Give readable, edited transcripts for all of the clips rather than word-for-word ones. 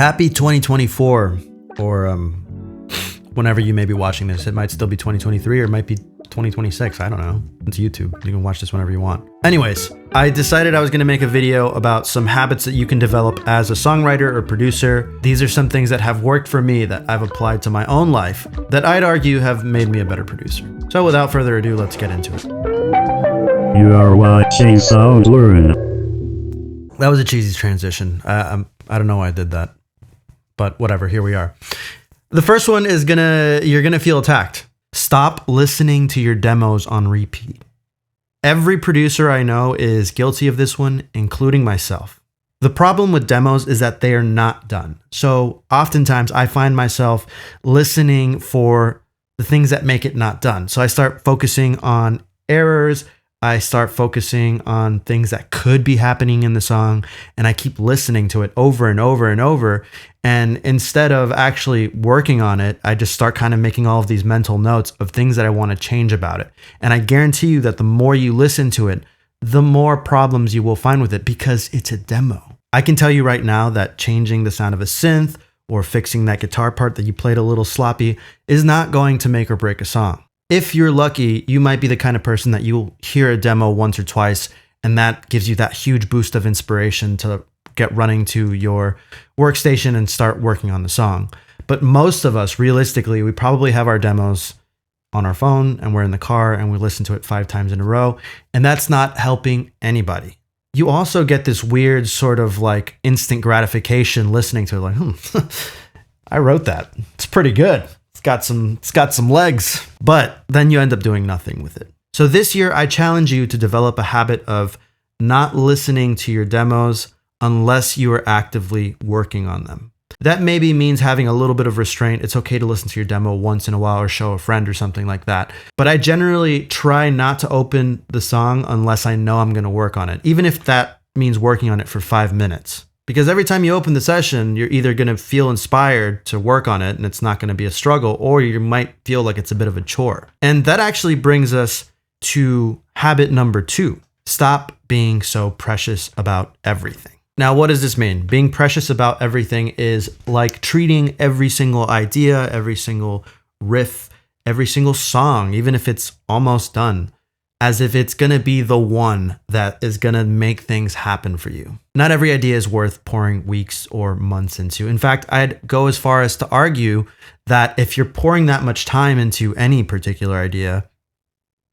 Happy 2024, or whenever you may be watching this. It might still be 2023 or it might be 2026. I don't know. It's YouTube. You can watch this whenever you want. Anyways, I decided I was going to make a video about some habits that you can develop as a songwriter or producer. These are some things that have worked for me that I've applied to my own life that I'd argue have made me a better producer. So without further ado, let's get into it. You are watching Sound Learn. That was a cheesy transition. I don't know why I did that, but whatever, here we are. The first one is you're gonna feel attacked. Stop listening to your demos on repeat. Every producer I know is guilty of this one, including myself. The problem with demos is that they are not done. So oftentimes I find myself listening for the things that make it not done. So I start focusing on errors. I start focusing on things that could be happening in the song, and I keep listening to it over and over and over. And instead of actually working on it, I just start kind of making all of these mental notes of things that I want to change about it. And I guarantee you that the more you listen to it, the more problems you will find with it because it's a demo. I can tell you right now that changing the sound of a synth or fixing that guitar part that you played a little sloppy is not going to make or break a song. If you're lucky, you might be the kind of person that you'll hear a demo once or twice, and that gives you that huge boost of inspiration to get running to your workstation and start working on the song. But most of us, realistically, we probably have our demos on our phone and we're in the car and we listen to it 5 times in a row, and that's not helping anybody. You also get this weird sort of like instant gratification listening to it, like, I wrote that. It's pretty good. It's got some legs, but then you end up doing nothing with it. So this year, I challenge you to develop a habit of not listening to your demos unless you are actively working on them. That maybe means having a little bit of restraint. It's okay to listen to your demo once in a while or show a friend or something like that. But I generally try not to open the song unless I know I'm going to work on it, even if that means working on it for 5 minutes. Because every time you open the session, you're either going to feel inspired to work on it and it's not going to be a struggle, or you might feel like it's a bit of a chore. And that actually brings us to habit number 2. Stop being so precious about everything. Now, what does this mean? Being precious about everything is like treating every single idea, every single riff, every single song, even if it's almost done, as if it's going to be the one that is going to make things happen for you. Not every idea is worth pouring weeks or months into. In fact, I'd go as far as to argue that if you're pouring that much time into any particular idea,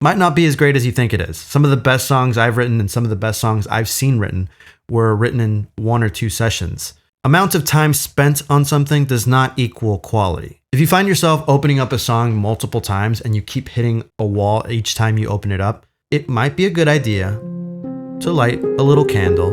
it might not be as great as you think it is. Some of the best songs I've written and some of the best songs I've seen written were written in 1 or 2 sessions. Amount of time spent on something does not equal quality. If you find yourself opening up a song multiple times and you keep hitting a wall each time you open it up, it might be a good idea to light a little candle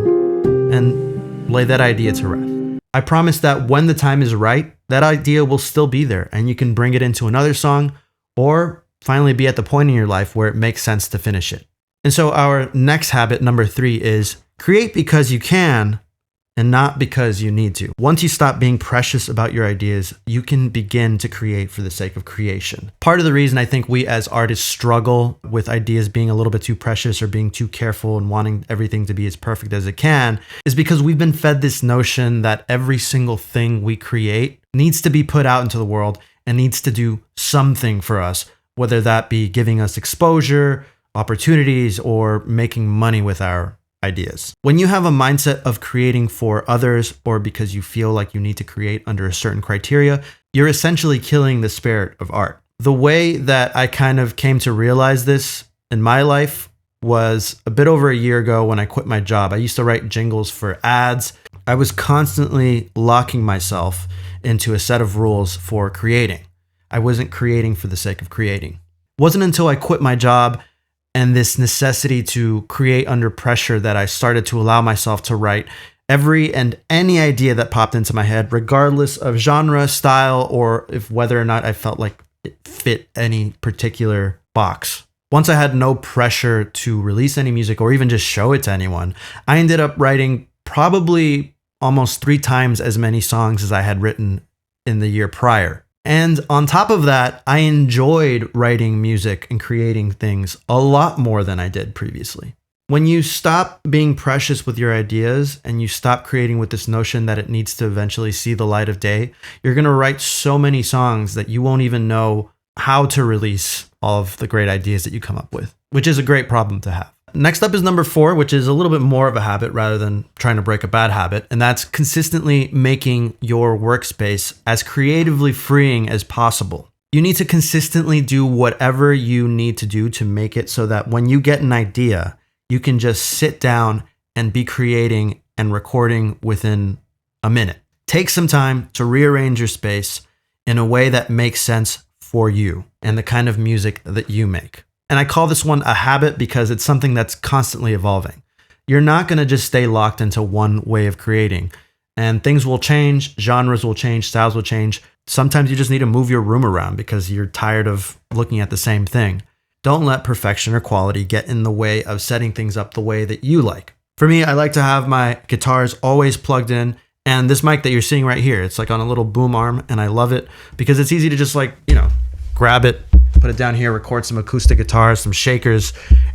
and lay that idea to rest. I promise that when the time is right, that idea will still be there and you can bring it into another song or finally be at the point in your life where it makes sense to finish it. And so our next habit, number 3, is create because you can and not because you need to. Once you stop being precious about your ideas, you can begin to create for the sake of creation. Part of the reason I think we as artists struggle with ideas being a little bit too precious or being too careful and wanting everything to be as perfect as it can is because we've been fed this notion that every single thing we create needs to be put out into the world and needs to do something for us, whether that be giving us exposure, opportunities, or making money with our ideas. When you have a mindset of creating for others or because you feel like you need to create under a certain criteria, you're essentially killing the spirit of art. The way that I kind of came to realize this in my life was a bit over a year ago when I quit my job. I used to write jingles for ads. I was constantly locking myself into a set of rules for creating. I wasn't creating for the sake of creating. It wasn't until I quit my job and this necessity to create under pressure that I started to allow myself to write every and any idea that popped into my head, regardless of genre, style, or if whether or not I felt like it fit any particular box. Once I had no pressure to release any music or even just show it to anyone, I ended up writing probably almost 3 times as many songs as I had written in the year prior. And on top of that, I enjoyed writing music and creating things a lot more than I did previously. When you stop being precious with your ideas and you stop creating with this notion that it needs to eventually see the light of day, you're going to write so many songs that you won't even know how to release all of the great ideas that you come up with, which is a great problem to have. Next up is number 4, which is a little bit more of a habit rather than trying to break a bad habit. And that's consistently making your workspace as creatively freeing as possible. You need to consistently do whatever you need to do to make it so that when you get an idea, you can just sit down and be creating and recording within a minute. Take some time to rearrange your space in a way that makes sense for you and the kind of music that you make. And I call this one a habit because it's something that's constantly evolving. You're not going to just stay locked into one way of creating. And things will change, genres will change, styles will change. Sometimes you just need to move your room around because you're tired of looking at the same thing. Don't let perfection or quality get in the way of setting things up the way that you like. For me, I like to have my guitars always plugged in. And this mic that you're seeing right here, it's like on a little boom arm, and I love it because it's easy to just grab it, put it down here, record some acoustic guitars, some shakers,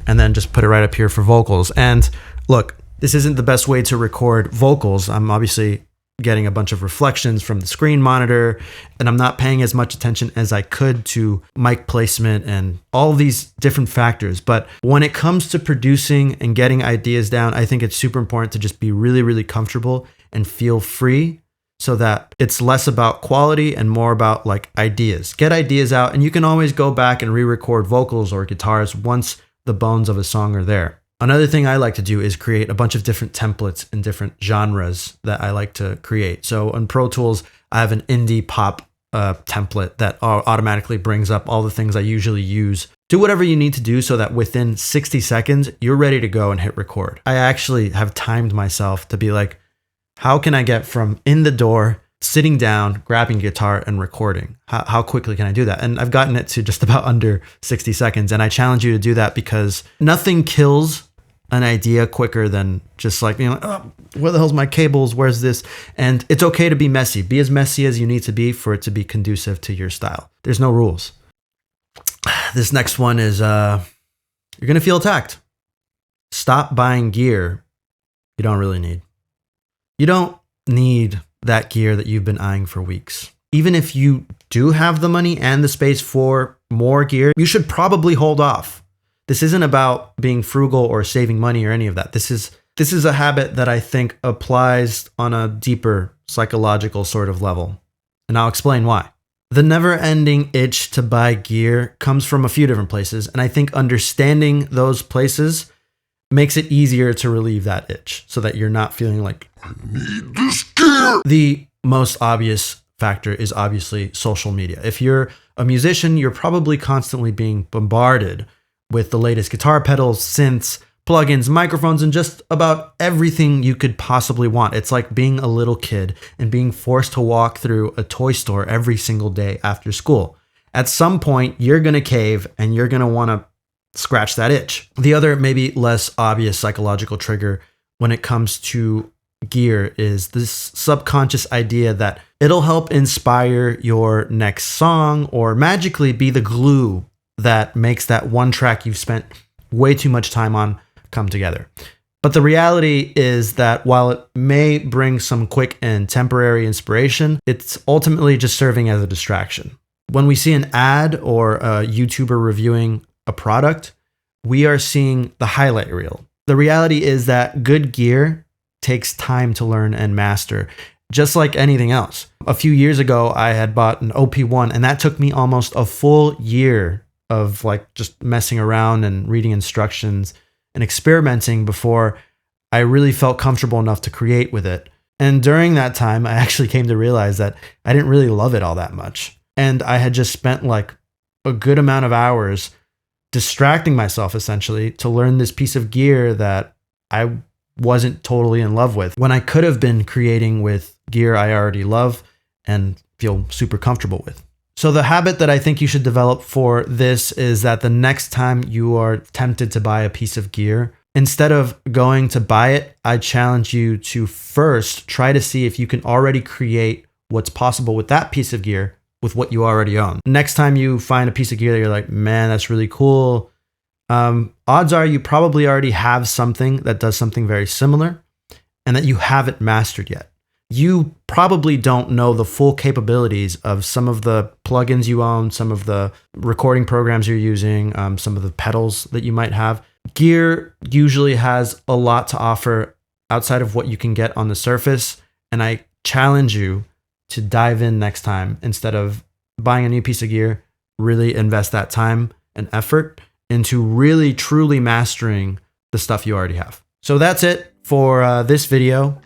and then just put it right up here for vocals. And look, this isn't the best way to record vocals. I'm obviously getting a bunch of reflections from the screen monitor, and I'm not paying as much attention as I could to mic placement and all these different factors. But when it comes to producing and getting ideas down, I think it's super important to just be really, really comfortable and feel free so that it's less about quality and more about ideas. Get ideas out, and you can always go back and re-record vocals or guitars once the bones of a song are there. Another thing I like to do is create a bunch of different templates in different genres that I like to create. So on Pro Tools, I have an indie pop template that automatically brings up all the things I usually use. Do whatever you need to do so that within 60 seconds, you're ready to go and hit record. I actually have timed myself to be like, how can I get from in the door, sitting down, grabbing guitar and recording? How quickly can I do that? And I've gotten it to just about under 60 seconds. And I challenge you to do that because nothing kills an idea quicker than just oh, where the hell's my cables? Where's this? And it's okay to be messy. Be as messy as you need to be for it to be conducive to your style. There's no rules. This next one is you're going to feel attacked. Stop buying gear you don't really need. You don't need that gear that you've been eyeing for weeks. Even if you do have the money and the space for more gear, you should probably hold off. This isn't about being frugal or saving money or any of that. This is a habit that I think applies on a deeper psychological sort of level. And I'll explain why. The never-ending itch to buy gear comes from a few different places, and I think understanding those places makes it easier to relieve that itch so that you're not feeling like, I need this gear. The most obvious factor is obviously social media. If you're a musician, you're probably constantly being bombarded with the latest guitar pedals, synths, plugins, microphones, and just about everything you could possibly want. It's like being a little kid and being forced to walk through a toy store every single day after school. At some point, you're going to cave and you're going to want to scratch that itch. The other, maybe less obvious psychological trigger when it comes to gear is this subconscious idea that it'll help inspire your next song or magically be the glue that makes that one track you've spent way too much time on come together. But the reality is that while it may bring some quick and temporary inspiration, it's ultimately just serving as a distraction. When we see an ad or a YouTuber reviewing a product, we are seeing the highlight reel. The reality is that good gear takes time to learn and master, just like anything else. A few years ago, I had bought an OP1, and that took me almost a full year of just messing around and reading instructions and experimenting before I really felt comfortable enough to create with it. And during that time, I actually came to realize that I didn't really love it all that much. And I had just spent a good amount of hours distracting myself essentially to learn this piece of gear that I wasn't totally in love with when I could have been creating with gear I already love and feel super comfortable with. So the habit that I think you should develop for this is that the next time you are tempted to buy a piece of gear, instead of going to buy it, I challenge you to first try to see if you can already create what's possible with that piece of gear with what you already own. Next time you find a piece of gear that you're like, man, that's really cool, odds are you probably already have something that does something very similar and that you haven't mastered yet. You probably don't know the full capabilities of some of the plugins you own, some of the recording programs you're using, some of the pedals that you might have. Gear usually has a lot to offer outside of what you can get on the surface. And I challenge you to dive in next time. Instead of buying a new piece of gear, really invest that time and effort into really truly mastering the stuff you already have. So that's it for this video.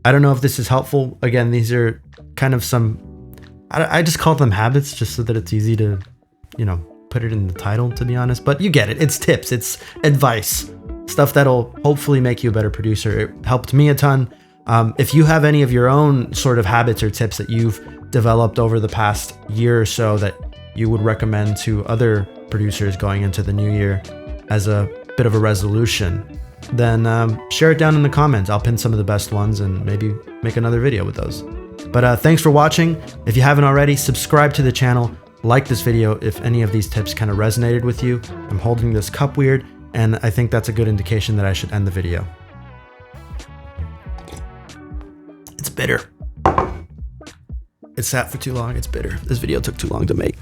I don't know if this is helpful. Again, these are kind of I just call them habits just so that it's easy to, put it in the title, to be honest. But you get it. It's tips, it's advice, stuff that'll hopefully make you a better producer. It helped me a ton. If you have any of your own sort of habits or tips that you've developed over the past year or so that you would recommend to other producers going into the new year as a bit of a resolution, then share it down in the comments. I'll pin some of the best ones and maybe make another video with those. But thanks for watching. If you haven't already, subscribe to the channel, like this video if any of these tips kind of resonated with you. I'm holding this cup weird, and I think that's a good indication that I should end the video. It's bitter. It sat for too long. It's bitter. This video took too long to make.